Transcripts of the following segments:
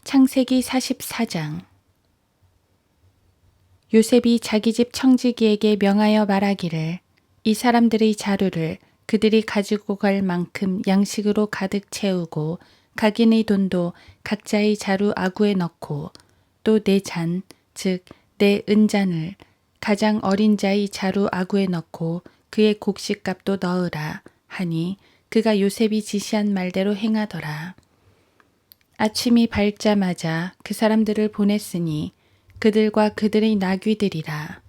창세기 44장. 요셉이 자기 집 청지기에게 명하여 말하기를 이 사람들의 자루를 그들이 가지고 갈 만큼 양식으로 가득 채우고 각인의 돈도 각자의 자루 아구에 넣고 또 내 잔, 즉 내 은잔을 가장 어린 자의 자루 아구에 넣고 그의 곡식값도 넣으라 하니 그가 요셉이 지시한 말대로 행하더라. 아침이 밝자마자 그 사람들을 보냈으니 그들과 그들의 나귀들이라.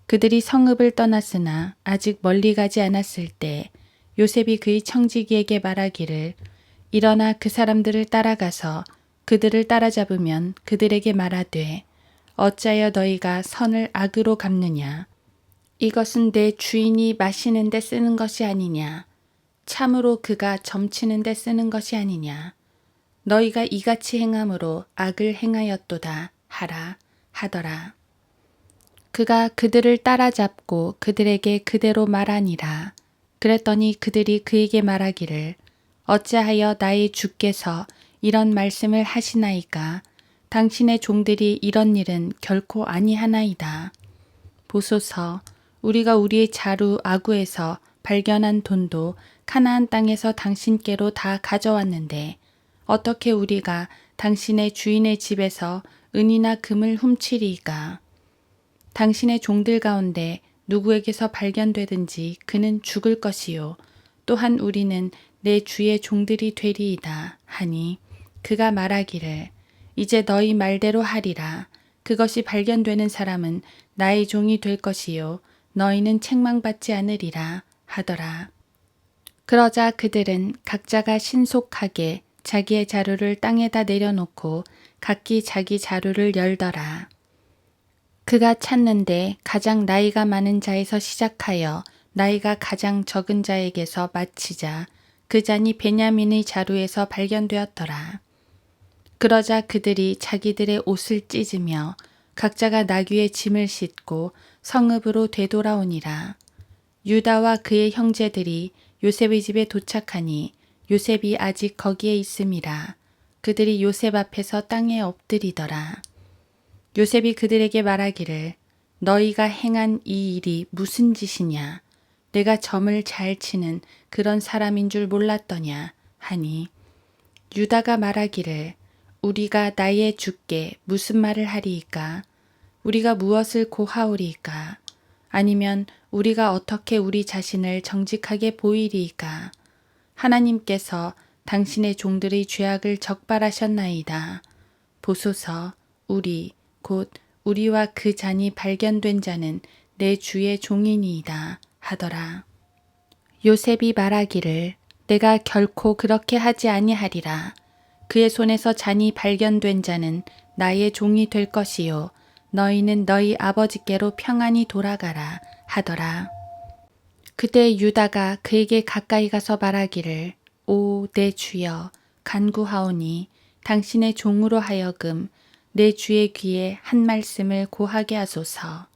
그들이 성읍을 떠났으나 아직 멀리 가지 않았을 때 요셉이 그의 청지기에게 말하기를 일어나 그 사람들을 따라가서 그들을 따라잡으면 그들에게 말하되 어찌하여 너희가 선을 악으로 갚느냐. 이것은 내 주인이 마시는 데 쓰는 것이 아니냐. 참으로 그가 점치는 데 쓰는 것이 아니냐. 너희가 이같이 행함으로 악을 행하였도다 하라 하더라. 그가 그들을 따라잡고 그들에게 그대로 말하니라. 그랬더니 그들이 그에게 말하기를 어찌하여 나의 주께서 이런 말씀을 하시나이까. 당신의 종들이 이런 일은 결코 아니하나이다. 보소서, 우리가 우리의 자루 아구에서 발견한 돈도 가나안 땅에서 당신께로 다 가져왔는데 어떻게 우리가 당신의 주인의 집에서 은이나 금을 훔치리이까. 당신의 종들 가운데 누구에게서 발견되든지 그는 죽을 것이요. 또한 우리는 내 주의 종들이 되리이다 하니 그가 말하기를 이제 너희 말대로 하리라. 그것이 발견되는 사람은 나의 종이 될 것이요. 너희는 책망받지 않으리라 하더라. 그러자 그들은 각자가 신속하게 자기의 자루를 땅에다 내려놓고 각기 자기 자루를 열더라. 그가 찾는데 가장 나이가 많은 자에서 시작하여 나이가 가장 적은 자에게서 마치자 그 잔이 베냐민의 자루에서 발견되었더라. 그러자 그들이 자기들의 옷을 찢으며 각자가 나귀의 짐을 싣고 성읍으로 되돌아오니라. 유다와 그의 형제들이 요셉의 집에 도착하니 요셉이 아직 거기에 있음이라. 그들이 요셉 앞에서 땅에 엎드리더라. 요셉이 그들에게 말하기를 너희가 행한 이 일이 무슨 짓이냐. 내가 점을 잘 치는 그런 사람인 줄 몰랐더냐 하니 유다가 말하기를 우리가 나의 주께 무슨 말을 하리이까. 우리가 무엇을 고하오리이까. 아니면 우리가 어떻게 우리 자신을 정직하게 보이리이까. 하나님께서 당신의 종들의 죄악을 적발하셨나이다. 보소서, 우리 곧 우리와 그 잔이 발견된 자는 내 주의 종이니이다 하더라. 요셉이 말하기를 내가 결코 그렇게 하지 아니하리라. 그의 손에서 잔이 발견된 자는 나의 종이 될 것이요. 너희는 너희 아버지께로 평안히 돌아가라 하더라. 그때 유다가 그에게 가까이 가서 말하기를 오 내 주여 간구하오니 당신의 종으로 하여금 내 주의 귀에 한 말씀을 고하게 하소서.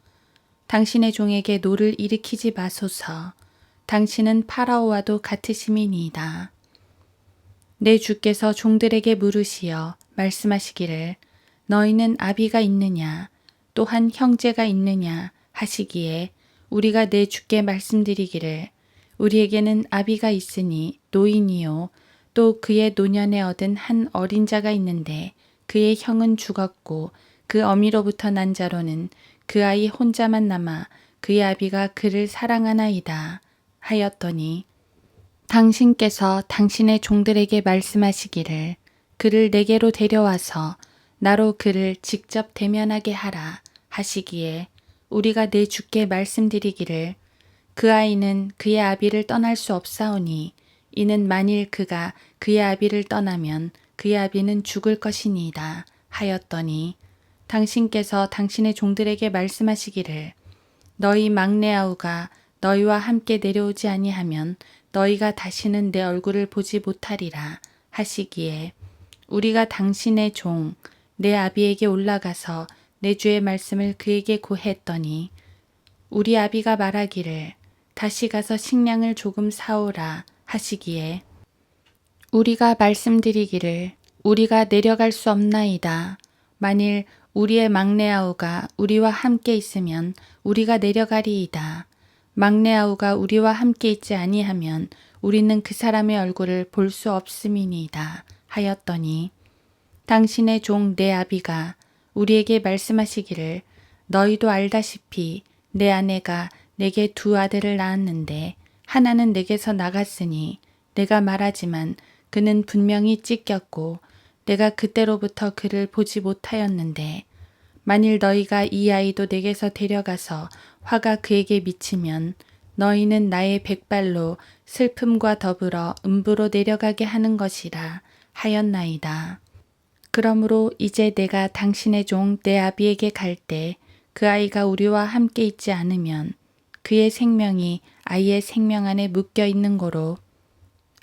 당신의 종에게 노를 일으키지 마소서. 당신은 파라오와도 같으심이니이다. 내 주께서 종들에게 물으시어 말씀하시기를 너희는 아비가 있느냐 또한 형제가 있느냐 하시기에 우리가 내 주께 말씀드리기를 우리에게는 아비가 있으니 노인이요 또 그의 노년에 얻은 한 어린 자가 있는데 그의 형은 죽었고 그 어미로부터 난 자로는 그 아이 혼자만 남아 그의 아비가 그를 사랑하나이다 하였더니 당신께서 당신의 종들에게 말씀하시기를 그를 내게로 데려와서 나로 그를 직접 대면하게 하라 하시기에 우리가 내 주께 말씀드리기를 그 아이는 그의 아비를 떠날 수 없사오니 이는 만일 그가 그의 아비를 떠나면 그의 아비는 죽을 것이니이다 하였더니 당신께서 당신의 종들에게 말씀하시기를 너희 막내 아우가 너희와 함께 내려오지 아니하면 너희가 다시는 내 얼굴을 보지 못하리라 하시기에 우리가 당신의 종 내 아비에게 올라가서 내 주의 말씀을 그에게 고했더니 우리 아비가 말하기를 다시 가서 식량을 조금 사오라 하시기에 우리가 말씀드리기를 우리가 내려갈 수 없나이다. 만일 우리의 막내 아우가 우리와 함께 있으면 우리가 내려가리이다. 막내 아우가 우리와 함께 있지 아니하면 우리는 그 사람의 얼굴을 볼 수 없음이니이다. 하였더니 당신의 종 내 아비가 우리에게 말씀하시기를 너희도 알다시피 내 아내가 내게 두 아들을 낳았는데 하나는 내게서 나갔으니 내가 말하지만 그는 분명히 찢겼고 내가 그때로부터 그를 보지 못하였는데 만일 너희가 이 아이도 내게서 데려가서 화가 그에게 미치면 너희는 나의 백발로 슬픔과 더불어 음부로 내려가게 하는 것이라 하였나이다. 그러므로 이제 내가 당신의 종 내 아비에게 갈 때 그 아이가 우리와 함께 있지 않으면 그의 생명이 아이의 생명 안에 묶여 있는 고로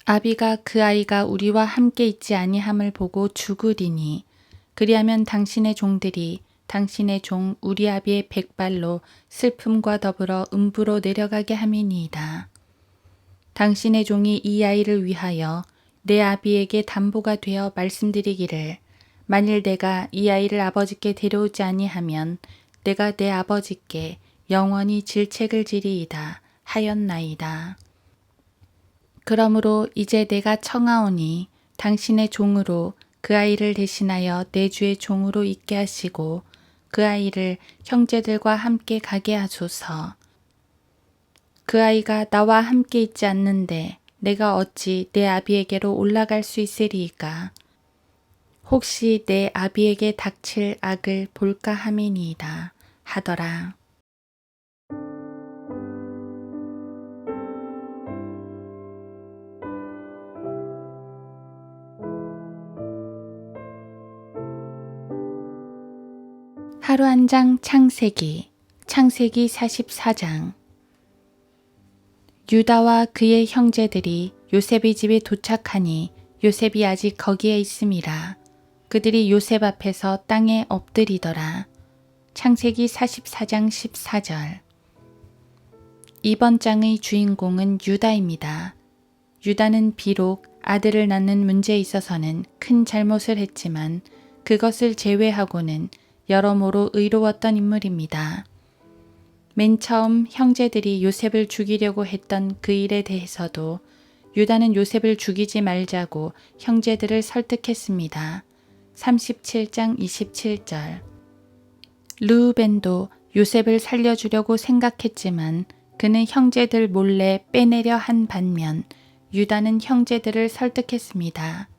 아비가 그 아이가 우리와 함께 있지 아니함을 보고 죽으리니 그리하면 당신의 종들이 당신의 종 우리 아비의 백발로 슬픔과 더불어 음부로 내려가게 함이니이다. 당신의 종이 이 아이를 위하여 내 아비에게 담보가 되어 말씀드리기를 만일 내가 이 아이를 아버지께 데려오지 아니하면 내가 내 아버지께 영원히 질책을 지리이다 하였나이다. 그러므로 이제 내가 청하오니 당신의 종으로 그 아이를 대신하여 내 주의 종으로 있게 하시고 그 아이를 형제들과 함께 가게 하소서. 그 아이가 나와 함께 있지 않는데 내가 어찌 내 아비에게로 올라갈 수 있으리이까? 혹시 내 아비에게 닥칠 악을 볼까 함이니이다 하더라. 하루 한 장 창세기 44장. 유다와 그의 형제들이 요셉의 집에 도착하니 요셉이 아직 거기에 있음이라. 그들이 요셉 앞에서 땅에 엎드리더라. 창세기 44장 14절. 이번 장의 주인공은 유다입니다. 유다는 비록 아들을 낳는 문제에 있어서는 큰 잘못을 했지만 그것을 제외하고는 여러모로 의로웠던 인물입니다. 맨 처음 형제들이 요셉을 죽이려고 했던 그 일에 대해서도 유다는 요셉을 죽이지 말자고 형제들을 설득했습니다. 37장 27절. 르우벤도 요셉을 살려주려고 생각했지만 그는 형제들 몰래 빼내려 한 반면 유다는 형제들을 설득했습니다.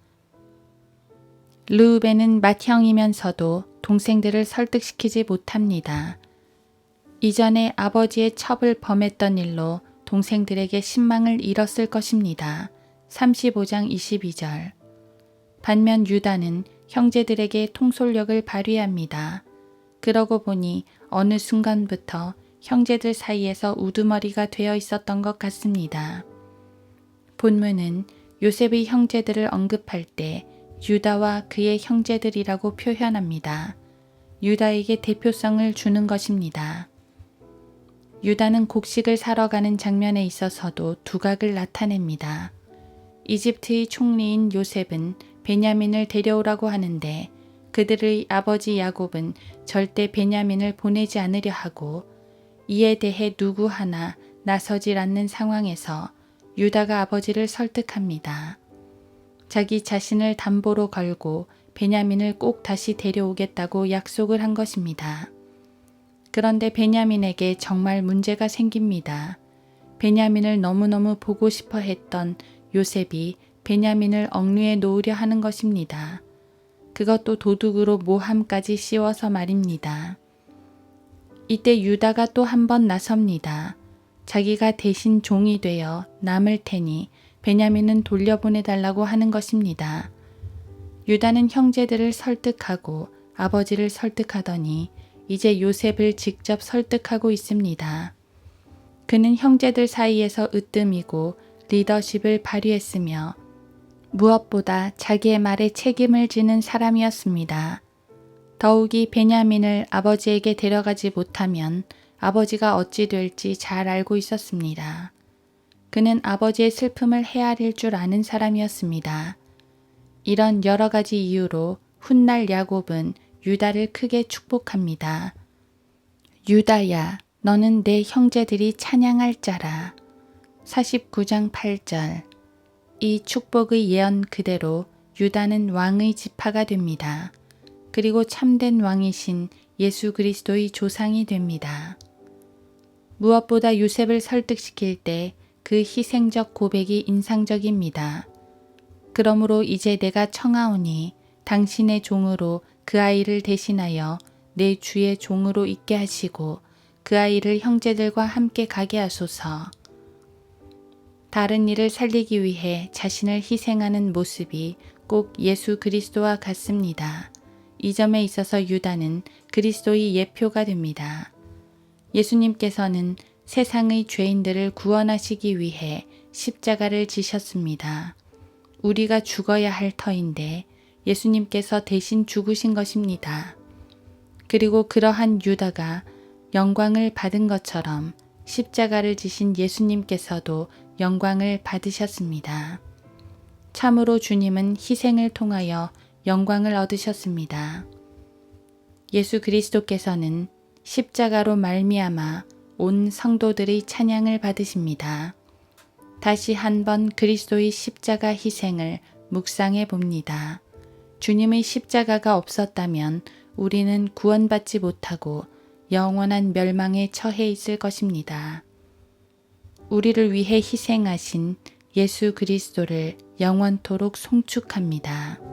르우벤은 맏형이면서도 동생들을 설득시키지 못합니다. 이전에 아버지의 첩을 범했던 일로 동생들에게 신망을 잃었을 것입니다. 35장 22절. 반면 유다는 형제들에게 통솔력을 발휘합니다. 그러고 보니 어느 순간부터 형제들 사이에서 우두머리가 되어 있었던 것 같습니다. 본문은 요셉의 형제들을 언급할 때 유다와 그의 형제들이라고 표현합니다. 유다에게 대표성을 주는 것입니다. 유다는 곡식을 사러 가는 장면에 있어서도 두각을 나타냅니다. 이집트의 총리인 요셉은 베냐민을 데려오라고 하는데 그들의 아버지 야곱은 절대 베냐민을 보내지 않으려 하고 이에 대해 누구 하나 나서질 않는 상황에서 유다가 아버지를 설득합니다. 자기 자신을 담보로 걸고 베냐민을 꼭 다시 데려오겠다고 약속을 한 것입니다. 그런데 베냐민에게 정말 문제가 생깁니다. 베냐민을 너무너무 보고 싶어 했던 요셉이 베냐민을 억류에 놓으려 하는 것입니다. 그것도 도둑으로 모함까지 씌워서 말입니다. 이때 유다가 또 한 번 나섭니다. 자기가 대신 종이 되어 남을 테니 베냐민은 돌려보내달라고 하는 것입니다. 유다는 형제들을 설득하고 아버지를 설득하더니 이제 요셉을 직접 설득하고 있습니다. 그는 형제들 사이에서 으뜸이고 리더십을 발휘했으며 무엇보다 자기의 말에 책임을 지는 사람이었습니다. 더욱이 베냐민을 아버지에게 데려가지 못하면 아버지가 어찌 될지 잘 알고 있었습니다. 그는 아버지의 슬픔을 헤아릴 줄 아는 사람이었습니다. 이런 여러 가지 이유로 훗날 야곱은 유다를 크게 축복합니다. 유다야, 너는 내 형제들이 찬양할 자라. 49장 8절. 이 축복의 예언 그대로 유다는 왕의 지파가 됩니다. 그리고 참된 왕이신 예수 그리스도의 조상이 됩니다. 무엇보다 요셉을 설득시킬 때 그 희생적 고백이 인상적입니다. 그러므로 이제 내가 청하오니 당신의 종으로 그 아이를 대신하여 내 주의 종으로 있게 하시고 그 아이를 형제들과 함께 가게 하소서. 다른 이를 살리기 위해 자신을 희생하는 모습이 꼭 예수 그리스도와 같습니다. 이 점에 있어서 유다는 그리스도의 예표가 됩니다. 예수님께서는 세상의 죄인들을 구원하시기 위해 십자가를 지셨습니다. 우리가 죽어야 할 터인데 예수님께서 대신 죽으신 것입니다. 그리고 그러한 유다가 영광을 받은 것처럼 십자가를 지신 예수님께서도 영광을 받으셨습니다. 참으로 주님은 희생을 통하여 영광을 얻으셨습니다. 예수 그리스도께서는 십자가로 말미암아 온 성도들의 찬양을 받으십니다. 다시 한번 그리스도의 십자가 희생을 묵상해 봅니다. 주님의 십자가가 없었다면 우리는 구원받지 못하고 영원한 멸망에 처해 있을 것입니다. 우리를 위해 희생하신 예수 그리스도를 영원토록 송축합니다.